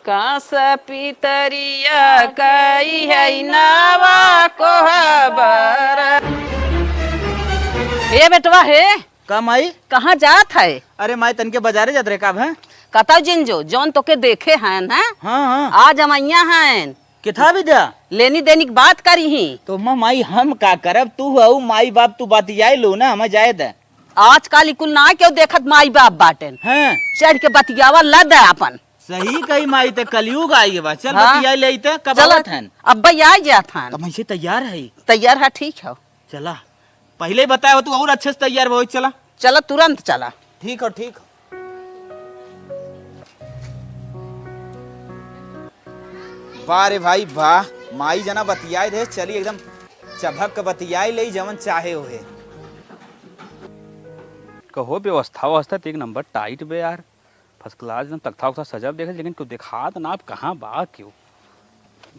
कांस पितरिया कई है नावा कोहबर। हे बेटवा हे का माई कहाँ जात है? अरे माई तनके बाजारे जात रहे का है कतौ जिंजो जौन तोके देखे हैं ना हाँ आज अमैया हैं किथा विद्या लेनी देनी की बात करी ही। तो माई हम का करब तू हऊ माई बाप तू बतियाई लो ना हमें जाए दे आजकल कुल ना क्यों देखत माई बाप बाटेन हैं चढ़ के बतियावा लद अपन। सही कही माई ते कलयुग आई बा चल हाँ। बतियाई ले ते कब चल आवत हन अब्बा आ जात हन तब से तैयार है तैयार है ठीक है चला पहले ही बताया तू और अच्छे से तैयार हो चला चलो तुरंत चला। ठीक हो ठीक वाह रे भाई वाह माई जना बतियाई दे चली एकदम चभक के बतियाई ले जवन चाहे होए कहो व्यवस्था तो एक नंबर टाइट बे यार फर्स्ट क्लास एकदम तख्ता उख्ता सजब देखे लेकिन क्यों दिखा तो ना आप कहाँ बा क्यों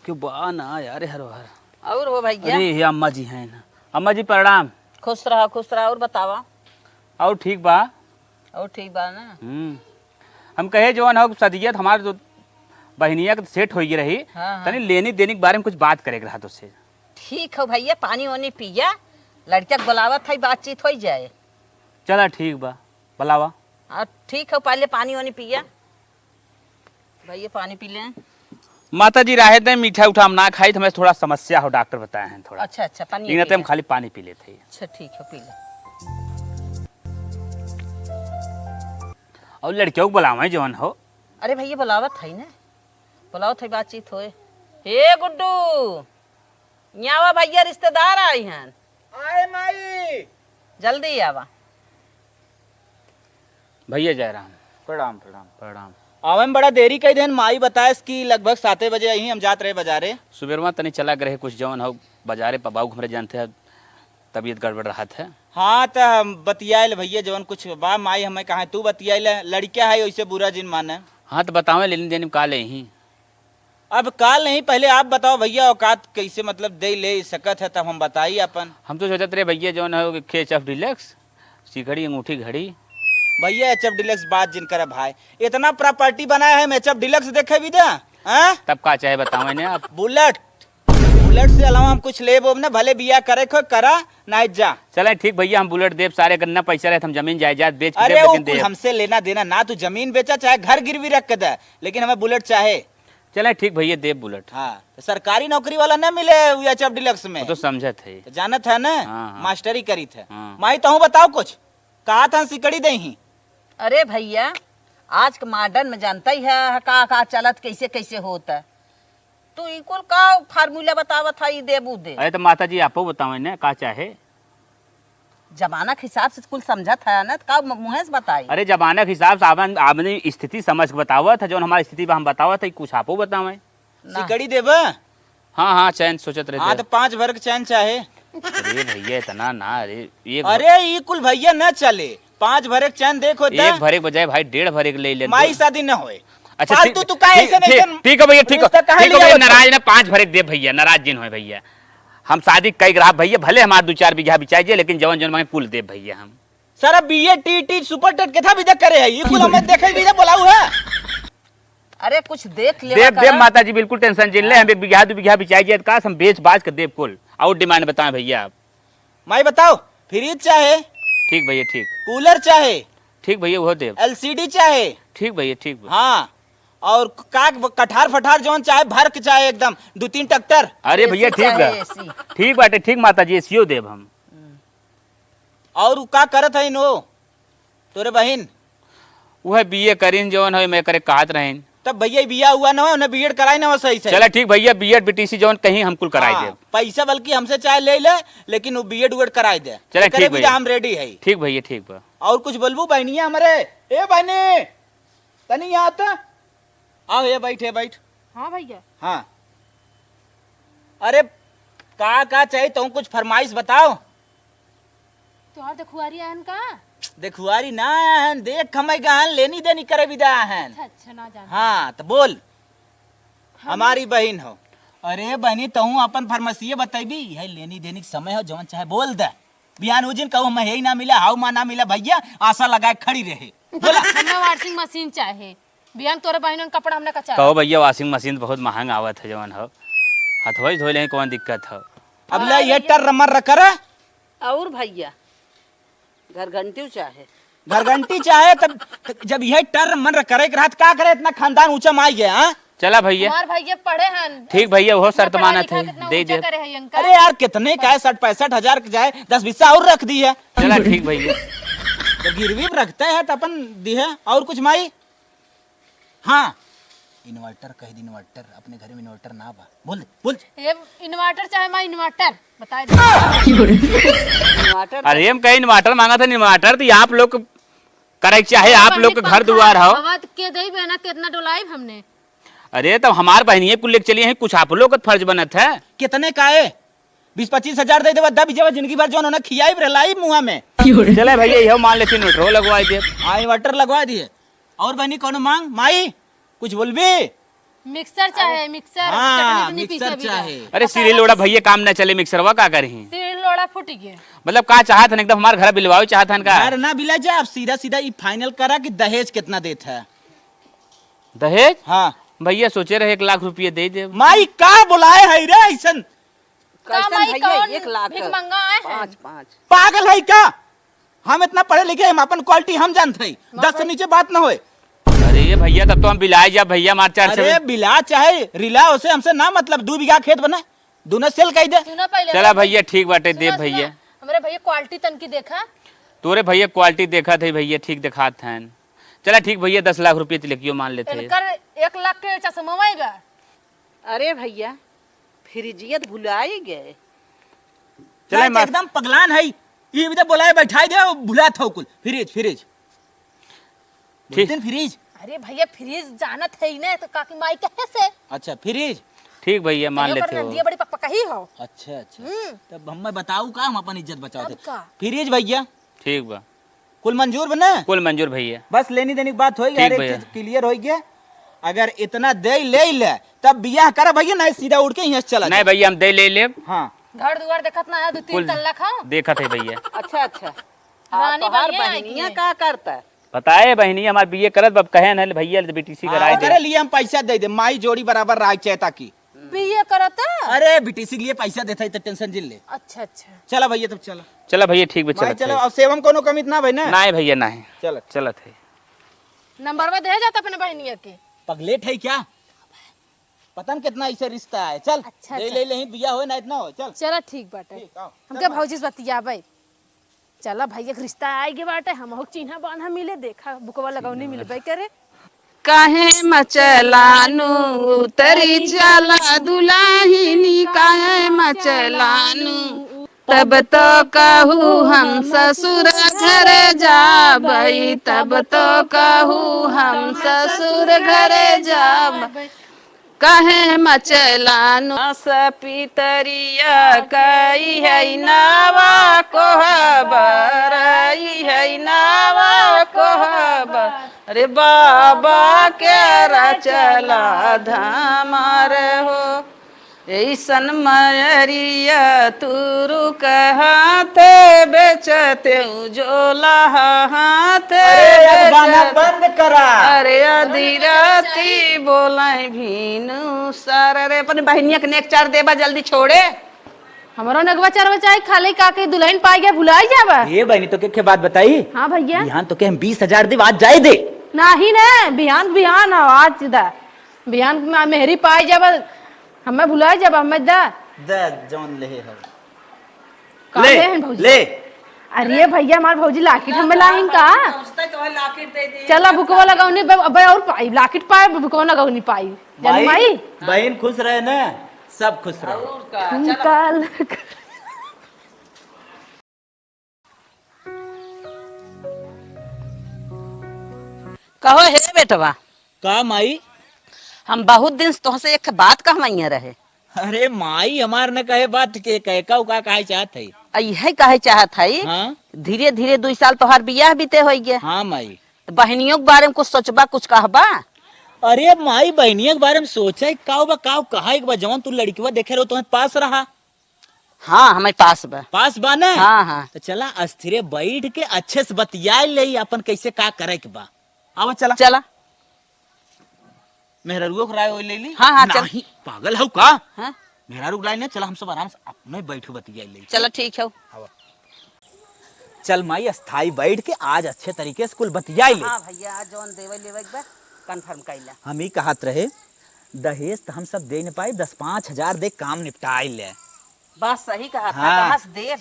क्यों बा ना यार हर हर और हो भैया? अरे ये अम्मा जी हैं ना अम्मा जी प्रणाम। खुश रहा और बतावा। और ठीक बा और ठीक बा ना? हम कहे जवान हो सदियत हमारे जो बहनिया के सेट हो रही हाँ। तनी लेनी देनी के बारे में कुछ बात करे रहा तुझसे। ठीक हो भैया पानी वानी पिया लड़किया बुलावत है बातचीत हो जाए। चला ठीक बा बुलावा। ठीक है पहले पानी वानी पिया भैया पानी पी लें। माता जी राहे दे मीठा उठा हम ना खाई तो हमें थोड़ा समस्या हो डॉक्टर बताए हैं थोड़ा। अच्छा पानी लेकिन हम खाली पानी पी लेते हैं। अच्छा ठीक है पी ले। और लड़कियों को बुलावा जवान हो। अरे भैया बुलावत है ना बुलावत है बातचीत होए। हे गुड्डू न्यावा भैया रिश्तेदार आई हैं आए माई जल्दी आवा। भैया जयराम प्रणाम प्रणाम। आवे में बड़ा देरी कई दिन माई बताए कि लगभग 7 बजे यही हम जात रहे बाजारे सुबेरवा तनी चला गए कुछ जवन हो बाजारे पबाऊ हमरे जानते हैं तबीयत गड़बड़ रहा था। हाँ तो हम बतियाल भैया जवन कुछ बा माई हमें कहा तू बतियाल लड़किया है वैसे बुरा जिन माने। हाँ तो बतावे लेने देने का ले ही अब काल नहीं पहले आप बताओ भैया औकात कैसे मतलब दे ले सकत है तब हम बताइए अपन। हम तो सोचते रहे भैया जवन हो खेच ऑफ डिलक्स सिकड़ी अंगूठी घड़ी भैया एचएफ डिलक्स बात जिनकर भाई इतना प्रॉपर्टी बनाया है एचएफ डिलक्स देखे भी दा तब का चाहे बतावे ने आप। बुलेट से अलावा हम कुछ ले ना भले बिया करे खो करा ना जा। चले ठीक भैया हम बुलेट देव सारे करना पैसा रहे हम जमीन जायदाद बेच के अरे देव, वो लेकिन देव। हमसे लेना देना ना तू जमीन बेचा चाहे घर गिरवी रख के दे लेकिन हमें बुलेट चाहे। चले ठीक भैया देव बुलेट। हाँ तो सरकारी नौकरी वाला न मिले एचएफ डिलक्स में तो समझे थे तो जानत है ना हाँ। मास्टरी करी थे हाँ। माई तो बताओ कुछ कहा था सिकड़ी दे ही। अरे भैया आज के मॉडर्न में जानता ही है का चलत कैसे कैसे होता तू इकुल का फार्मूला बतावा था ये देबू दे। अरे तो माता जी आपको बतावे ने का चाहे जमाना के हिसाब से कुल समझा था ना का मुँह से बताई। अरे जमाना के हिसाब से आपने स्थिति समझ के बतावा था जो हमारी स्थिति हम बतावा था कुछ आपको बतावे। सिकड़ी देब हाँ चैन सोचत रहे हाँ तो 5 भर के चैन चाहे। अरे भैया इतना ना अरे अरे ये कुल भैया न चले 5 भरे के चैन देखो एक भरे के बजाय भाई 1.5 भरे के ले ले। माई शादी न होए। अच्छा फालतू तू काहे ऐसे नहीं कर। ठीक है भैया ठीक रिश्ता काहे है लिया नाराज ना 5 भरे दे भैया नाराज जिन हो भैया हम शादी कई ग्राहक भैया भले हमारे 2-4 बीघा बिचाइए लेकिन जवन जवन मांगे कुल दे भैया हम सारा बीए टी सुपर टेट केथा विदा करे है ये कुल हमें देखे विदा बोलाऊ है। अरे कुछ देख ले देव माता जी बिल्कुल टेंशन जिन ले हम 1 बीघा 2 बीघा बिचाइए काश हम बेच बाज के देव कुल और डिमांड बताएं भैया आप। माई बताओ फ्रिज चाहे ठीक भैया ठीक कूलर चाहे ठीक भैया वो देव एलसीडी चाहे ठीक भैया ठीक हाँ और का कठार फठार जौन चाहे भर के चाहे एकदम 2-3 ट्रैक्टर। अरे भैया ठीक है ठीक बाटे ठीक माता जी एसीओ देव हम। और का करत है नो तोरे बहन वह बीए करीन जवन हो मैं करे कहत रहें तब भैया बिया हुआ ना हो ना बीएड कराई ना हो सही से। चला ठीक भैया बीएड बीटीसी जवन कहीं हम कुल कराई दे पैसा बल्कि हमसे चाहे ले ले लेकिन वो बीएड उएड कराई दे। चला ठीक भैया हम रेडी है। ठीक भैया ठीक बा। और कुछ बोलबू बहनिया हमारे ए बहनी तनी यहाँ आता आओ ये बैठ। हाँ भैया हाँ अरे का चाहिए तुम कुछ फरमाइश बताओ। तोहार देखुआरी आन का देखुआरी ना है देख हमें गहन लेनी देनी करे विदा है। अच्छा ना जान। हाँ तो बोल हमारी बहन हो। अरे बहनी तू अपन फरमाइशी बतेबी यही लेनी देनी के समय हो जवन चाहे बोल दे बिहान उजिन कहूँ मैं यही ना मिला हाउ माँ ना मिला भैया आशा लगाए खड़ी रहे बोला। हमें वॉशिंग मशीन चाहे बिहान तोरे बहन कपड़ा हमने कचा कहो भैया वॉशिंग मशीन बहुत महंगा आवत है जवन हो, हथवा धो ले कौन दिक्कत हो। अब ले ये टर रमर कर और भैया घर घंटी चाहे घरघंटी चाहे तब जब यह टर मन करे के रात का करे इतना खानदान ऊंचा माई गया हाँ? चला भैया हमार भैया पढ़े हैं ठीक भैया वो शर्त पढ़ा माना लिखा थे कितना दे ऊंचा दे। करे है अंकल। अरे यार कितने का है 60-65 हजार का जाए 10-20 और रख दी है चला ठीक भैया। जब गिरवी में रखते हैं तो अपन दी है और कुछ माई। हाँ इन्वर्टर कह दी इन्वर्टर अपने घर में इन्वर्टर ना बा बोल बोल ये इन्वर्टर चाहे मैं इन्वर्टर बता दे। टमाटर अरे हम कहीं इन्वर्टर मांगा था, इन्वर्टर तो आप लोग करे चाहे आप लोग का घर दुआर हो। हवा के दई बहना कितना डोलाई हमने। अरे तब हमार बहनिए कुल लेके चलिए हैं, कुछ आप लोग का फर्ज बनत है। कितने का है 20-25 हजार दे दे दब जब जिंदगी भर जो उन्होंने खियाई रलाई मुँह में। चले भैया यहो मान लेते इन्वर्टर लगवा दे। हाँ इन्वर्टर लगवा दिए। और बहनी कौन मांग माई कुछ बोल भी। मिक्सर चाहे मिक्सर हाँ चटनी तो नहीं मिक्सर पीसे चाहे। अरे सीरी लोड़ा भैया काम न चले मिक्सरवा का करी। सिर लोड़ा फूट गया। मतलब का चाहत है एकदम हमारे घर बिलवाओ चाहत है का। घर ना बिला जाए आप सीधा सीधा ये फाइनल करा कि दहेज कितना देता है। दहेज हाँ भैया सोचे रहे 1 लाख रुपये दे दे। माई का बुलाए है रे ऐसन कैसन माई भैया कौन 1 लाख भीख मंगा आए हैं? 5 पागल है क्या। हम इतना पढ़े लिखे हम अपन क्वालिटी हम जानते हैं 10 से नीचे बात ना होए। अरे ये भैया तब तो हम बिलाए जा भैया मार 4 से। अरे बिला चाहे रिला उसे हमसे ना मतलब 2 बीघा खेत बना दोनों सेल कह दे। सुना पहले चला भैया ठीक बाटे दे सुना, भैया। सुना। हमारे भैया क्वालिटी तन की देखा। तोरे भैया क्वालिटी देखा थे भैया ठीक दिखा था। चला ठीक भैया 10 लाख रुपये तिलकियो मान लेते हैं। इनकर 1 लाख के चश्मा बा। अरे भैया फ्रिजियत भुलाई गए। चला चला एकदम पगलान है ये भी तो बुलाए बैठाई दे भुला था कुल फ्रिज फ्रिज ठीक। फ्रिज। अरे भैया फ्रिज जानत है ही ना तो काकी माई कहे से अच्छा फ्रिज। ठीक भैया मान लेते हो। नदिया बड़ी पक्का ही हो। अच्छा अच्छा तब हम बताऊ का हम अपन इज्जत बचाओ अब का? फ्रिज भैया ठीक बा कुल मंजूर बना कुल मंजूर भैया। बस लेनी देनी की बात हो गई ठीक हर एक भैया। चीज क्लियर हो गया। अगर इतना दे ले तब बियाह कर भैया नहीं सीधा उड़ के यहाँ से चला नहीं भैया हम दे ले ले हाँ घर दुआर देखत ना है 2-3 कुल तल्ला खाओ। देखा थे भैया। अच्छा अच्छा रानी तोहार बनिया है बहनिया कि का करता है। बताए बहनी हमार बीए करत बब कहे न भैया बीटीसी कराए ओकरे दे। लिए हम पैसा दे दे माई जोड़ी बराबर राय चाहे ताकि बीए करता। अरे बीटीसी के लिए पैसा देता है तो टेंशन जिल ले। अच्छा अच्छा चला भैया तब चला चला भैया ठीक बा माई चला चलो और सेवम कोनो कमी ना भाई ना नहीं भैया नहीं चल चला थे। नंबर में दे जाता अपने बहनिया के। पगलेट है क्या पता न कितना ऐसे रिश्ता है। चल अच्छा, ले अच्छा। ले ले बिया हो ना इतना हो चल चला ठीक बाटे ठीक आओ। हमके भौजी से बतियाबे। चला भैया के रिश्ता आए गे बाटे हम हो चिन्हा बांधा मिले देखा बुकवा लगौनी मिलबे करे। काहे मचलानु उतरी चला दुलाहिनी काहे मचलानु तब तो कहू हम ससुर घर जाबई तब तो कहू हम ससुर घर जाब काहे मचलानु पितरिया कई है नावा कोहबर है नावा कोहबर अरे बाबा के रचला धामार हो ऐसन मयरिया तुरु कहते बेचते जोला हाथ अरे गाना बंद करा। अरे अधीराती बोलाई भीनु सर रे अपन बहनिया के नेक चार देबा जल्दी छोड़े। हमरो नगवा चार बचाई खाली काके दुल्हन पाई गया भुलाई जाबा। ये बहनी तो के बात बताई हां भैया बिहान तो के हम 20,000 दे आज जाए दे नाही ने बिहान बिहान हो आज दा बिहान में मेहरी पाई जाबा हमें भुलाई जाबा हमें दा दे जौन ले है काहे हैं भौजी। ले अरे भैया हमार भौजी लाकिट हमें लाहिन का। चला बुकवा लगौनी अब और पाई लाकिट पाए बुकवा लगौनी पाई जानी माई बहन खुश रहे ना सब खुश रहे। निकाल कहो हे बेटवा का माई हम बहुत दिन से तुमसे एक बात कहवाइया रहे। अरे माई हमार न कहे बात के कहे का कहे चाहत है। यही कहे चाहत है हाँ धीरे धीरे 2 साल तोहार बियाह बीते हो गए हाँ माई बहनियों के बारे में कुछ सोचबा कुछ कहबा। अरे माई बहनिया के बारे में सोचा का कहा एक बार जवान तू लड़कीवा देखे रहो तुम्हारे पास रहा हाँ हमारे पास बा ना हाँ हाँ तो चला अस्थिरे बैठ के अच्छे से बतिया ले अपन कैसे का करे के बा आवा चला चला मेहरारू को राय ले ली। हाँ, हाँ, चल। नहीं, पागल हो का? हाँ? मेहरारू राय ने, चल हम सब आराम से अपने बैठो बतिया ले। चलो ठीक है। चल माई अस्थाई बैठ के आज अच्छे तरीके से कुल बतिया ले। हाँ भैया, जौन देवे लेवे बा कंफर्म कैला। हम ही कहत रहे दहेज तो हम सब दे न पाए, 10-5 हजार दे काम निपटाई ले। बस सही कहा था। हाँ। कहाँ से देव?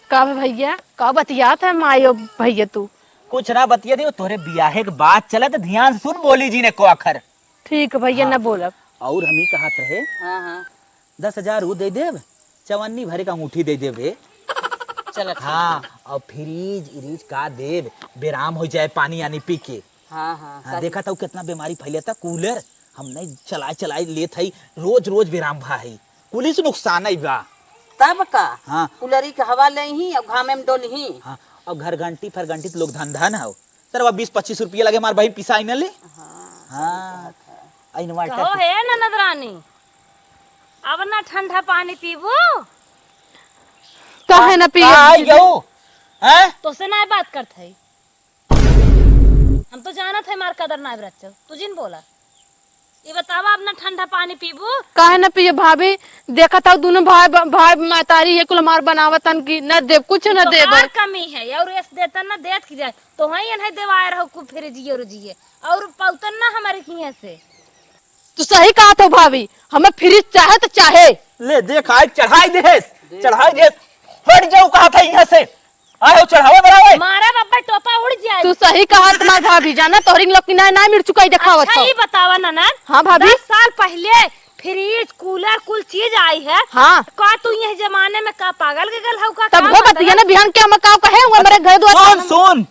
का भैया का बतियात है माई और भैया तू? कुछ ना बतिया दे, तोरे बियाहे के बात चला तो ध्यान से सुन बोली जी ने को अखर। ठीक है भैया न बोलब। और हम ही कहत रहे हाँ हाँ 10,000 वो दे देव, चवन्नी भरे का अंगूठी दे देव रे। चलो। हाँ, और फ्रीज इरीज का देव, बेराम हो जाए पानी यानी पी के। हाँ हाँ हाँ, देखा था कितना बीमारी फैलता। कूलर हम नहीं चलाए ले थई, रोज रोज बेराम भा है, पुलिस नुकसान है बा। तब का हाँ कुलरी के हवा ले ही अब घामे में डोल ही। हाँ, और घर घंटी फर घंटी तो लोग धन हो सर, 20-25 रुपया लगे हमारे बहन पिसाई न ले। हाँ इन्वर्टर कहो हे ननद रानी, अब ना ठंडा पानी पीबू काहे न पिए? आई गऊ हैं? तो से ना बात करत है। हम तो जानत है मार कदर ना रच तू जिन बोला। ये बतावा अब ना ठंडा पानी पीबू। काहे न पिए भाभी? देखा था दोनों भाई भाई मातारी ये कुल मार बनावतन की न देव कुछ न देव। तोहार कमी है और ऐस देता ना देत की जाए तो वही नहीं देवाए रहो को फिर जियो रो जिए और पौतन ना हमारे किए से। तू सही कहा था भाभी, हमें फ्रिज चाहे तो चाहे। ले देख आज चढ़ाई दे, हट जाओ कहा था यहाँ से। आयो चढ़ावा बराबर। मारा बाबा टोपा उड़ जाए। तू सही कहा तुम्हार भाभी, जाना तोहरी लोग की ना मिर्च चुकाई दिखावत अच्छा हो। ये बतावा ननद, हाँ भाभी। 10 साल पहले फ्रिज कूलर कुल चीज आई है। हाँ का तू ये जमाने में का पागल के गल हो का? तब वो बतिया ना बिहान के हम का कहे हुए मेरे घर द्वार। सुन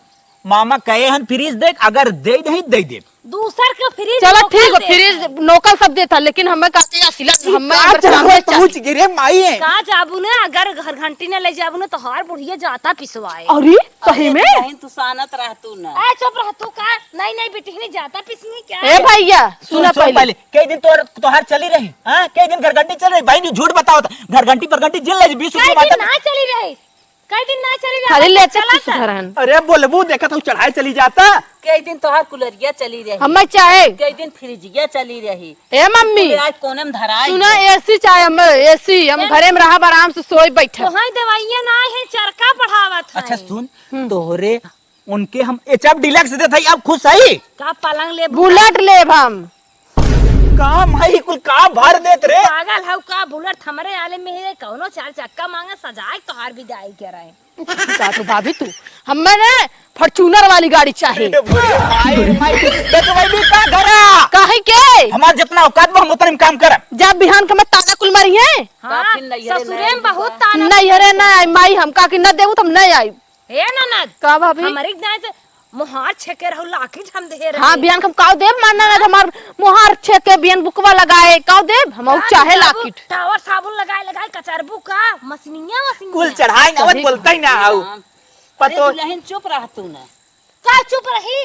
मामा कहे हन फ्रीज देख, अगर दे नहीं दे दे। दूसर के फ्रिज चलो लोकल ठीक है, दे। फ्रिज नौकर सब देता, लेकिन हमें कहते हैं सिलक हमें पहुंच गिरे माई है। का जाबू ने अगर घर घंटी ने ले जाबू ने तो हर बुढ़िया जाता पिसवाए। अरे सही में? बहन तू सानत रह तू ना। ए चुप रह तू का नहीं नहीं बेटी नहीं जाता पिसनी क्या ए भैया सुना सुन पहले। कई दिन तोहार चली रही, हाँ कई दिन घर घंटी चल रही। भाई झूठ बताओ, घर घंटी पर घंटी जिल रही 20 कई रुपया दिन माता। ना चली रही, कई दिन ना चली रही। खाली लेते चला कुछ धरन। अरे बोलबू देखा था चढ़ाई चली जाता। कई दिन तोहार कुलरिया चली रही, हमें चाहे। कई दिन फ्रिजिया चली रही। ए मम्मी आज कोने में धराई सुना, एसी चाहे हमें, एसी हम घरे में रहा आराम से सोई बैठे। तो हां दवाइयां ना है चरका पढ़ावत है। अच्छा सुन, तोहरे उनके हम एचएफ डिलक्स देते थे, अब खुश है का पलंग ले बुलेट लेब हम। काम है कुल का भर देत रे। पागल हौ का? बुलेट हमरे आले में है, कौनो 4 चक्का मांगे सजाए तोहार विदाई के रहे। का तो भाभी तू हमें ना फॉर्च्यूनर वाली गाड़ी चाहिए। काहे के? हमार जितना औकात बा हम उतना में काम करब। जब बिहान के मैं ताना कुल मारी है हां काफी नैहरे ससुरे में बहुत ताना। नहीं अरे ना आई माई, हम का कि न देऊ तो हम नहीं आई। हे ननद का भाभी? हमारी दाई तो मुहार छेके रहू लाखी हम दे रहे। हाँ बिहान हम काव देव मानना ना हमार मुहार छेक के बिहान बुकवा लगाए काव देव हम चाहे लाकिट। टावर साबुन लगाए लगाए कचरबू का मशीनिया कुल चढ़ाई ना बोलता ही ना आऊ पतो। दुल्हन चुप रह तू ना। का चुप रही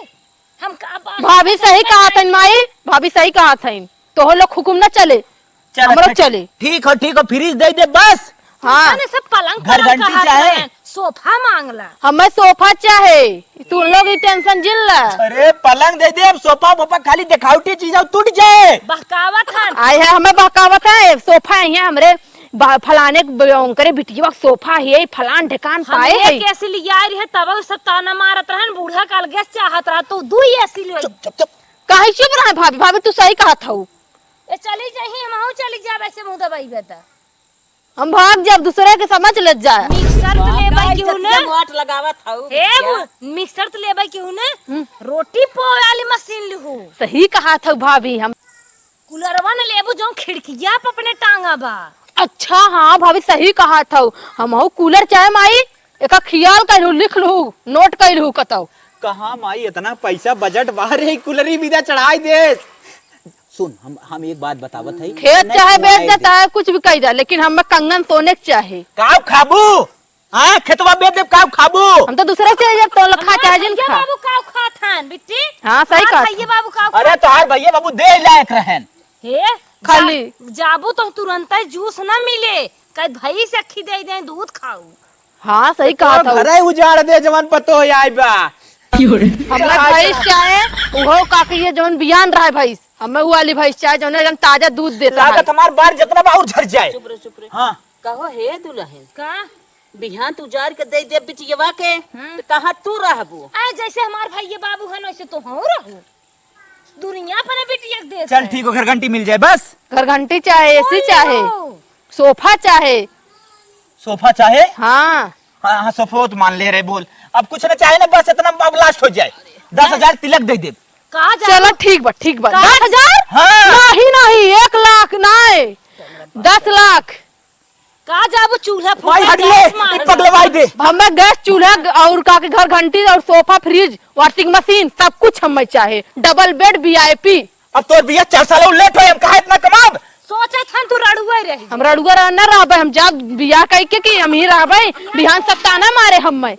हम का भाभी सही कहा था माई, भाभी सही कहा था। तो लोग हुकुम न चले, हमरो चले। ठीक हो फ्रीज दे दे बस। हाँ ने सब पलंग घर पलंग घंटी कहा चाहे? था, सोफा मांगला। हमें सोफा चाहे, तू लोग टेंशन जिल। अरे पलंग दे दे, अब सोफा बोफा खाली दिखावटी चीज टूट जाए। बहकावत है। आए है हमें बहकावत है। सोफा है हमरे फलाने करे बिटिया सोफा है फलान ढकान पाए हम है। एक ऐसी लिया रही है तब उ सब ताना मारत रहन। बूढ़ा काल गैस चाहत रहा तो दू ऐसी ले। चुप काहे चुप रहा भाभी? भाभी तू सही कहा था। ए चली जाही हम हूं चली जा वैसे मुंह दबाई बता। हम भाग जब दूसरे के समझ ले जाए। मिक्सर तो लेबै क्यों ने? मोट लगावत हऊ। हे मिक्सर तो लेबै क्यों ने? रोटी पोए वाली मशीन लिहू। सही कहा था भाभी। हम कूलरवा न लेबू जो खिड़किया पे अपने टांगा बा। अच्छा हाँ भाभी सही कहा था। हम कूलर चाहे माई एक ख्याल कर लिख लू, नोट कर लू कतौ। कहाँ माई इतना पैसा बजट बाहर है, कूलरी विदा चढ़ाई दे। सुन हम एक बात बतावत है, खेत चाहे बेच देता है कुछ भी कही जा, लेकिन हमें कंगन सोने के चाहे। काब खाबू हाँ खेतवा बेच दे काब खाबू। हम तो दूसरे से जब तो लखा चाहे जिन भैया खा। बाबू काव खाथन बिट्टी। हाँ सही कहा। भैया बाबू काव अरे तो हार भैया बाबू दे लायक रहन। हे खाली जाबू तो तुरंत जूस ना मिले, कह भाई से अखी दे दे दूध खाऊ। हाँ सही कहा था। घरे उजाड़ दे जवन पतो है आई बा। हमें भैंस चाहे वो का के ये जवन बियान रहा है भैंस हमें वो वाली भैंस चाहिए जो एकदम ताजा दूध देता है। लागत हमार बार जितना बाहर झड़ जाए। चुप रे हाँ कहो हे दुल्हन का बिहान तू जार के दे दे बिटियवा के तो कहाँ तू रहबू आए जैसे हमार भैया बाबू है वैसे तो हम रहू दुनिया पर बिटिया के देश चल ठीक हो, घर घंटी मिल जाए बस। घर घंटी चाहे, एसी चाहे, सोफा चाहे। सोफा चाहे? हाँ हाँ हाँ सोफा तो मान ले रहे बोल। अब कुछ ना चाहे ना, बस इतना अब लास्ट हो जाए। 10,000 तिलक दे दे। कहा जा चलो ठीक बा 10,000। हाँ नहीं 1 लाख नहीं 10 लाख। कहा जाबो चूल्हा भाई फूका हट ले, गैस मार एक पगलवाई दे। हमें गैस चूल्हा और का के घर घंटी और सोफा फ्रिज वॉशिंग मशीन सब कुछ हमें चाहे। Double bed VIP। अब तो बिया 4 साल लेट हो, हम कहा इतना कमाब। सोचा था तू रड़ुआ रही हम रड़ुआ न रहबे, हम जब बियाह कह के कि हम ही रहबे बिहान सप्ताह ना मारे हमें।